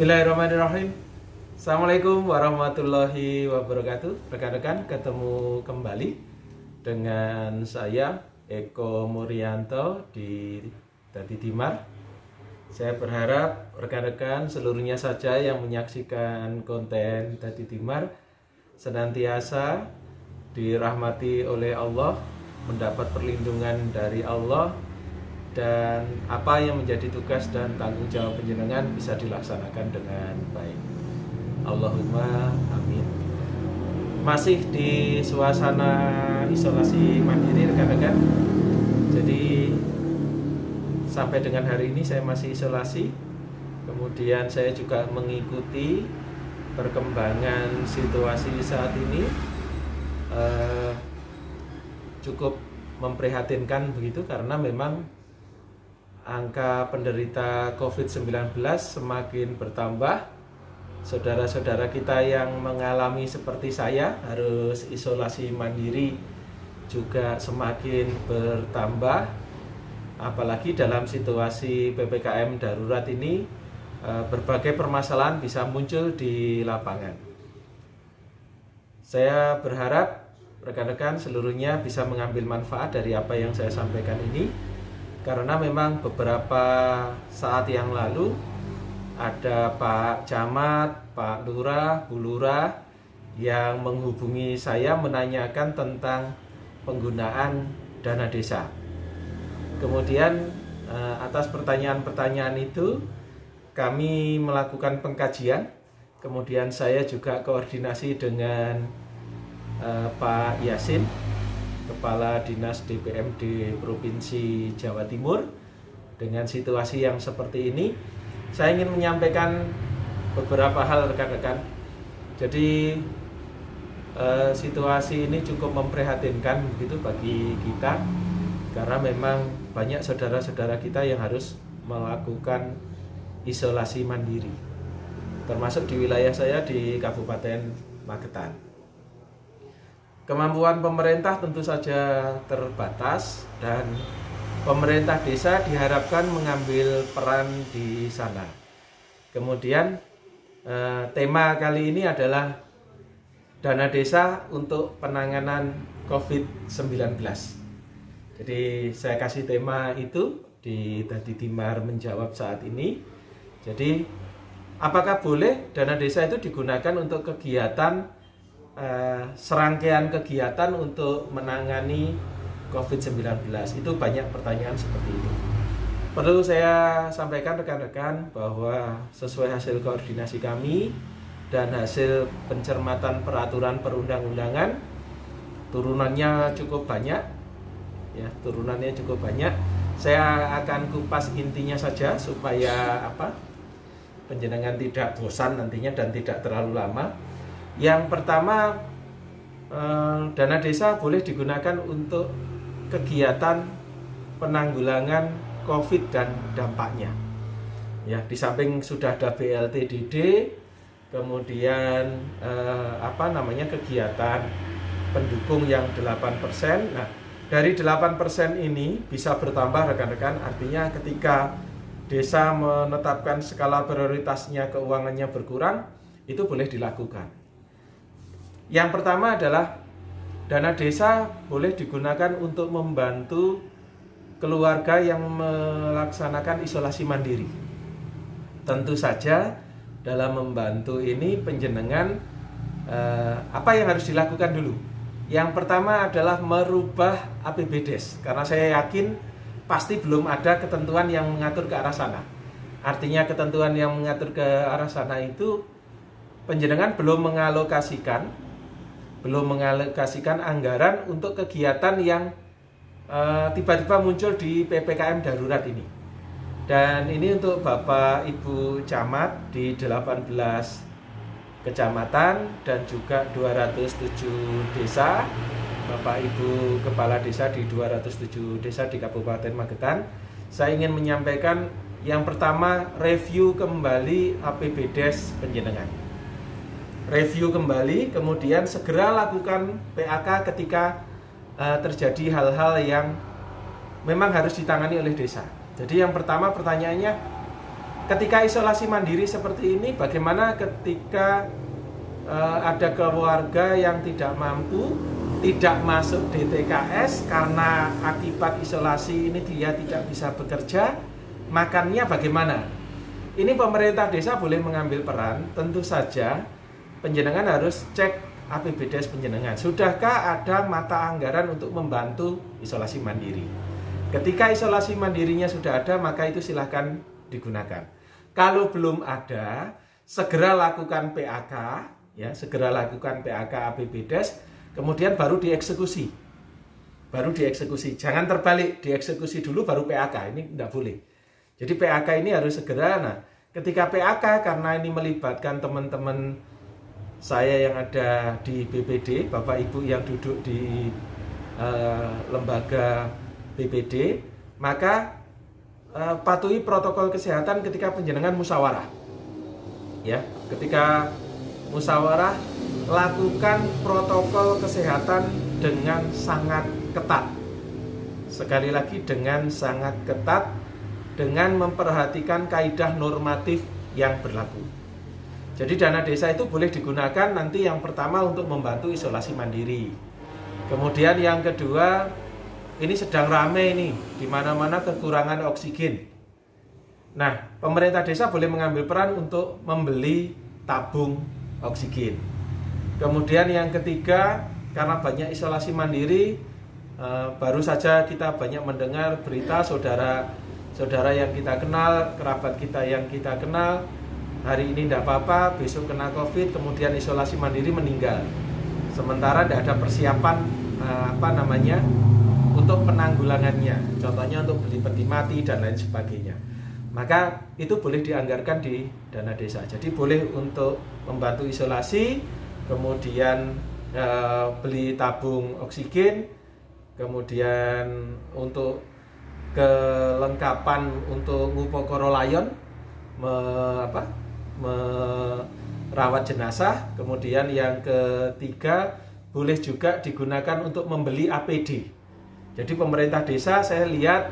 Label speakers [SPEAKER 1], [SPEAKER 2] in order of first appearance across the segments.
[SPEAKER 1] Bismillahirrahmanirrahim. Assalamualaikum warahmatullahi wabarakatuh. Rekan-rekan, ketemu kembali dengan saya Eko Murianto di Dadi Dimar. Saya berharap rekan-rekan seluruhnya saja yang menyaksikan konten Dadi Dimar senantiasa dirahmati oleh Allah, mendapat perlindungan dari Allah, dan apa yang menjadi tugas dan tanggung jawab penjenengan bisa dilaksanakan dengan baik. Allahumma amin. Masih di suasana isolasi mandiri rekan-rekan. Jadi sampai dengan hari ini saya masih isolasi. Kemudian saya juga mengikuti perkembangan situasi saat ini. Cukup memprihatinkan begitu, karena memang angka penderita COVID-19 semakin bertambah. Saudara-saudara kita yang mengalami seperti saya harus isolasi mandiri juga semakin bertambah. Apalagi dalam situasi PPKM darurat ini, berbagai permasalahan bisa muncul di lapangan. Saya berharap rekan-rekan seluruhnya bisa mengambil manfaat dari apa yang saya sampaikan ini. Karena memang beberapa saat yang lalu ada Pak Camat, Pak Lurah, Bu Lurah yang menghubungi saya menanyakan tentang penggunaan dana desa. Kemudian atas pertanyaan-pertanyaan itu kami melakukan pengkajian. Kemudian saya juga koordinasi dengan Pak Yasin, Kepala Dinas DPMD Provinsi Jawa Timur. Dengan situasi yang seperti ini, saya ingin menyampaikan beberapa hal rekan-rekan. Jadi situasi ini cukup memprihatinkan begitu bagi kita, karena memang banyak saudara-saudara kita yang harus melakukan isolasi mandiri, termasuk di wilayah saya di Kabupaten Magetan. Kemampuan pemerintah tentu saja terbatas, dan pemerintah desa diharapkan mengambil peran di sana. Kemudian tema kali ini adalah dana desa untuk penanganan COVID-19. Jadi saya kasih tema itu di Dadi Dimar menjawab saat ini. Jadi apakah boleh dana desa itu digunakan untuk kegiatan, serangkaian kegiatan untuk menangani COVID-19? Itu banyak pertanyaan seperti itu. Perlu saya sampaikan rekan-rekan bahwa sesuai hasil koordinasi kami dan hasil pencermatan peraturan perundang-undangan, turunannya cukup banyak. Ya, turunannya cukup banyak. Saya akan kupas intinya saja supaya penjenengan tidak bosan nantinya dan tidak terlalu lama. Yang pertama, dana desa boleh digunakan untuk kegiatan penanggulangan COVID dan dampaknya. Ya, di samping sudah ada BLTDD, kemudian kegiatan pendukung yang 8%. Nah, dari 8% ini bisa bertambah rekan-rekan. Artinya ketika desa menetapkan skala prioritasnya, keuangannya berkurang, itu boleh dilakukan. Yang pertama adalah dana desa boleh digunakan untuk membantu keluarga yang melaksanakan isolasi mandiri. Tentu saja dalam membantu ini penjenengan apa yang harus dilakukan dulu? Yang pertama adalah merubah APBDes, karena saya yakin pasti belum ada ketentuan yang mengatur ke arah sana. Artinya ketentuan yang mengatur ke arah sana itu penjenengan belum mengalokasikan anggaran untuk kegiatan yang tiba-tiba muncul di PPKM darurat ini. Dan ini untuk Bapak Ibu Camat di 18 kecamatan dan juga 207 desa, Bapak Ibu Kepala Desa di 207 desa di Kabupaten Magetan. Saya ingin menyampaikan yang pertama, review kembali APBDes penjenengan. Review kembali, kemudian segera lakukan PAK ketika terjadi hal-hal yang memang harus ditangani oleh desa. Jadi yang pertama pertanyaannya, Ketika isolasi mandiri seperti ini, bagaimana ketika ada keluarga yang tidak mampu, tidak masuk DTKS karena akibat isolasi ini dia tidak bisa bekerja, makannya bagaimana? Ini pemerintah desa boleh mengambil peran. Tentu saja penjenengan harus cek APBDes penjenengan. Sudahkah ada mata anggaran untuk membantu isolasi mandiri? Ketika isolasi mandirinya sudah ada, maka itu silahkan digunakan. Kalau belum ada, segera lakukan PAK, ya, segera lakukan PAK APBDes, kemudian baru dieksekusi. Baru dieksekusi. Jangan terbalik, dieksekusi dulu baru PAK. Ini tidak boleh. Jadi PAK ini harus segera. Nah, ketika PAK, karena ini melibatkan teman-teman saya yang ada di BPD, Bapak Ibu yang duduk di lembaga BPD, maka patuhi protokol kesehatan ketika penjenengan musyawarah. Ya, ketika musyawarah, lakukan protokol kesehatan dengan sangat ketat. Sekali lagi, dengan sangat ketat, dengan memperhatikan kaidah normatif yang berlaku. Jadi dana desa itu boleh digunakan nanti yang pertama untuk membantu isolasi mandiri. Kemudian yang kedua, ini sedang rame ini, di mana-mana kekurangan oksigen. Nah, pemerintah desa boleh mengambil peran untuk membeli tabung oksigen. Kemudian yang ketiga, karena banyak isolasi mandiri, baru saja kita banyak mendengar berita saudara yang kita kenal, kerabat kita yang kita kenal, hari ini tidak apa-apa, besok kena COVID, kemudian isolasi mandiri meninggal. Sementara tidak ada persiapan untuk penanggulangannya, contohnya untuk beli peti mati dan lain sebagainya. Maka itu boleh dianggarkan di dana desa. Jadi boleh untuk membantu isolasi, kemudian beli tabung oksigen, kemudian untuk kelengkapan untuk ngupokoro layon, merawat jenazah. Kemudian yang ketiga, boleh juga digunakan untuk membeli APD. Jadi pemerintah desa saya lihat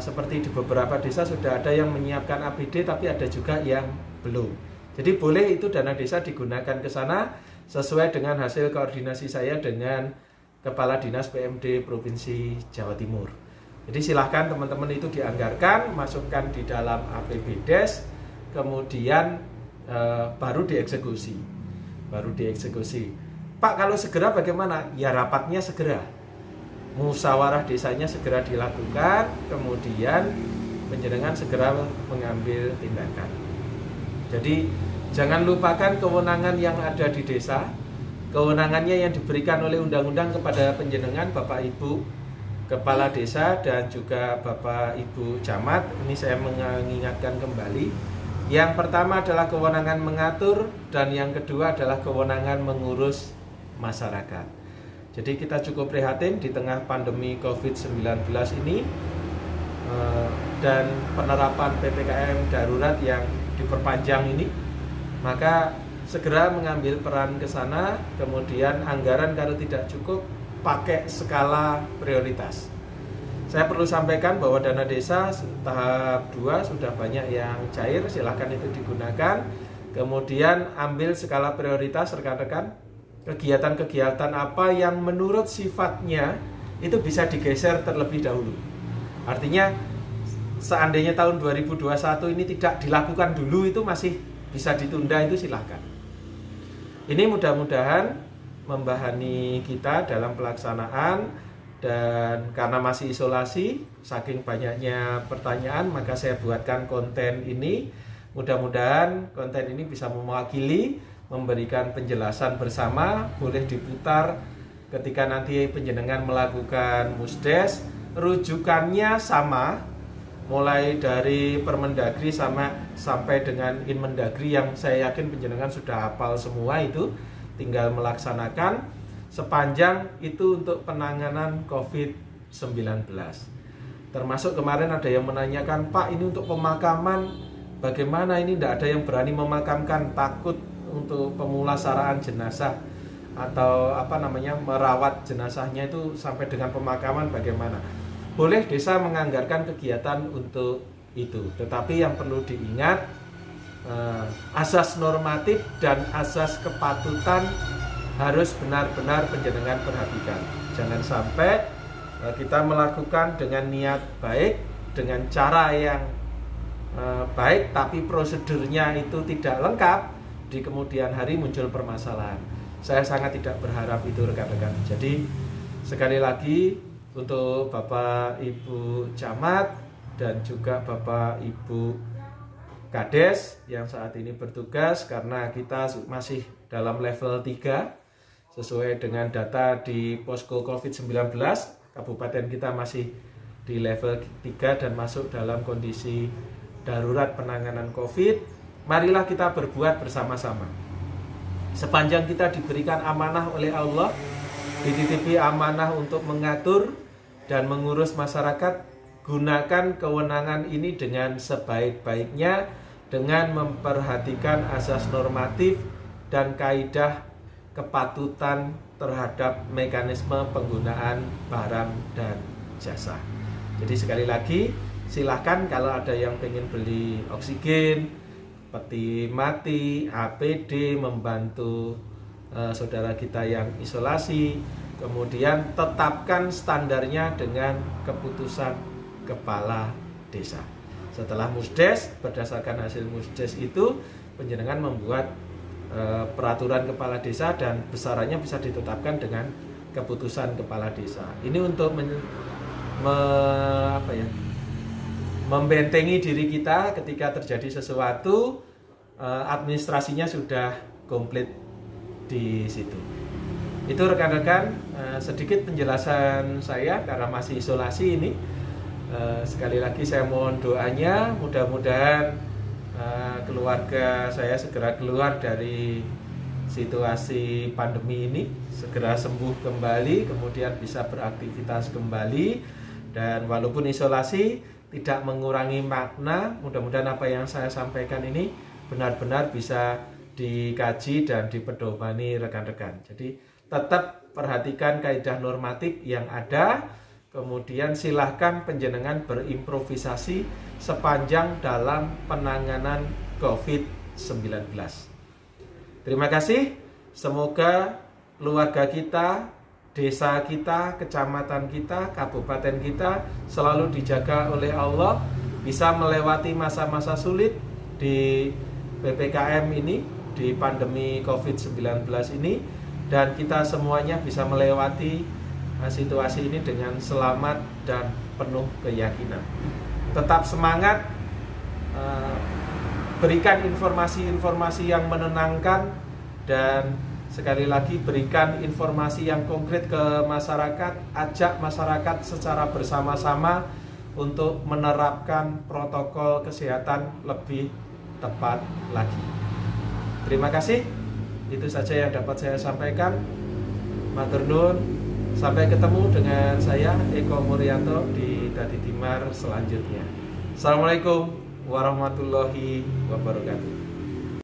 [SPEAKER 1] seperti di beberapa desa sudah ada yang menyiapkan APD, tapi ada juga yang belum. Jadi boleh itu dana desa digunakan ke sana sesuai dengan hasil koordinasi saya dengan Kepala Dinas PMD Provinsi Jawa Timur. Jadi silahkan teman-teman itu dianggarkan, masukkan di dalam APBDes, kemudian baru dieksekusi. Pak, kalau segera bagaimana? Ya rapatnya segera. Musyawarah desanya segera dilakukan, kemudian penjenengan segera mengambil tindakan. Jadi jangan lupakan kewenangan yang ada di desa, kewenangannya yang diberikan oleh undang-undang kepada penjenengan Bapak Ibu Kepala Desa dan juga Bapak Ibu Camat. Ini saya mengingatkan kembali. Yang pertama adalah kewenangan mengatur, dan yang kedua adalah kewenangan mengurus masyarakat. Jadi kita cukup prihatin di tengah pandemi COVID-19 ini dan penerapan PPKM darurat yang diperpanjang ini, maka segera mengambil peran ke sana. Kemudian anggaran kalau tidak cukup, pakai skala prioritas. Saya perlu sampaikan bahwa dana desa tahap 2 sudah banyak yang cair, silahkan itu digunakan. Kemudian ambil skala prioritas rekan-rekan. Kegiatan-kegiatan apa yang menurut sifatnya itu bisa digeser terlebih dahulu. Artinya seandainya tahun 2021 ini tidak dilakukan dulu, itu masih bisa ditunda, itu silahkan. Ini mudah-mudahan membahani kita dalam pelaksanaan, dan karena masih isolasi, saking banyaknya pertanyaan, maka saya buatkan konten ini. Mudah-mudahan konten ini bisa mewakili, memberikan penjelasan bersama. Boleh diputar ketika nanti penjenengan melakukan musdes, rujukannya sama, mulai dari Permendagri sampai dengan Inmendagri yang saya yakin penjenengan sudah hafal semua, itu tinggal melaksanakan sepanjang itu untuk penanganan COVID-19. Termasuk kemarin ada yang menanyakan, Pak, ini untuk pemakaman bagaimana? Ini tidak ada yang berani memakamkan, takut untuk pemulasaraan jenazah atau merawat jenazahnya itu sampai dengan pemakaman bagaimana? Boleh desa menganggarkan kegiatan untuk itu. Tetapi yang perlu diingat, asas normatif dan asas kepatutan harus benar-benar panjenengan perhatikan. Jangan sampai kita melakukan dengan niat baik, dengan cara yang baik, tapi prosedurnya itu tidak lengkap, di kemudian hari muncul permasalahan. Saya sangat tidak berharap itu rekan-rekan. Jadi sekali lagi untuk Bapak Ibu Camat dan juga Bapak Ibu Kades yang saat ini bertugas, karena kita masih dalam level 3 sesuai dengan data di posko COVID-19, kabupaten kita masih di level 3 dan masuk dalam kondisi darurat penanganan COVID. Marilah kita berbuat bersama-sama. Sepanjang kita diberikan amanah oleh Allah, dititipi amanah untuk mengatur dan mengurus masyarakat, gunakan kewenangan ini dengan sebaik-baiknya, dengan memperhatikan asas normatif dan kaidah kepatutan terhadap mekanisme penggunaan barang dan jasa. Jadi sekali lagi, silahkan kalau ada yang pengen beli oksigen, peti mati, APD, membantu saudara kita yang isolasi, kemudian tetapkan standarnya dengan keputusan kepala desa. Setelah musdes, berdasarkan hasil musdes itu, panjenengan membuat peraturan kepala desa dan besarannya bisa ditetapkan dengan keputusan kepala desa. Ini untuk membentengi diri kita ketika terjadi sesuatu, administrasinya sudah komplit di situ. Itu rekan-rekan sedikit penjelasan saya karena masih isolasi ini. Sekali lagi saya mohon doanya, mudah-mudahan keluarga saya segera keluar dari situasi pandemi ini, segera sembuh kembali, kemudian bisa beraktivitas kembali, dan walaupun isolasi tidak mengurangi makna. Mudah-mudahan apa yang saya sampaikan ini benar-benar bisa dikaji dan dipedomani rekan-rekan. Jadi tetap perhatikan kaidah normatif yang ada, kemudian silahkan panjenengan berimprovisasi sepanjang dalam penanganan COVID-19. Terima kasih, semoga keluarga kita, desa kita, kecamatan kita, kabupaten kita selalu dijaga oleh Allah, bisa melewati masa-masa sulit di PPKM ini, di pandemi COVID-19 ini, dan kita semuanya bisa melewati situasi ini dengan selamat dan penuh keyakinan. Tetap semangat, berikan informasi-informasi yang menenangkan, dan sekali lagi berikan informasi yang konkret ke masyarakat, ajak masyarakat secara bersama-sama untuk menerapkan protokol kesehatan lebih tepat lagi. Terima kasih, itu saja yang dapat saya sampaikan. Matur nuwun, sampai ketemu dengan saya Eko Muryanto di Dadi Timar selanjutnya. Assalamualaikum warahmatullahi wabarakatuh.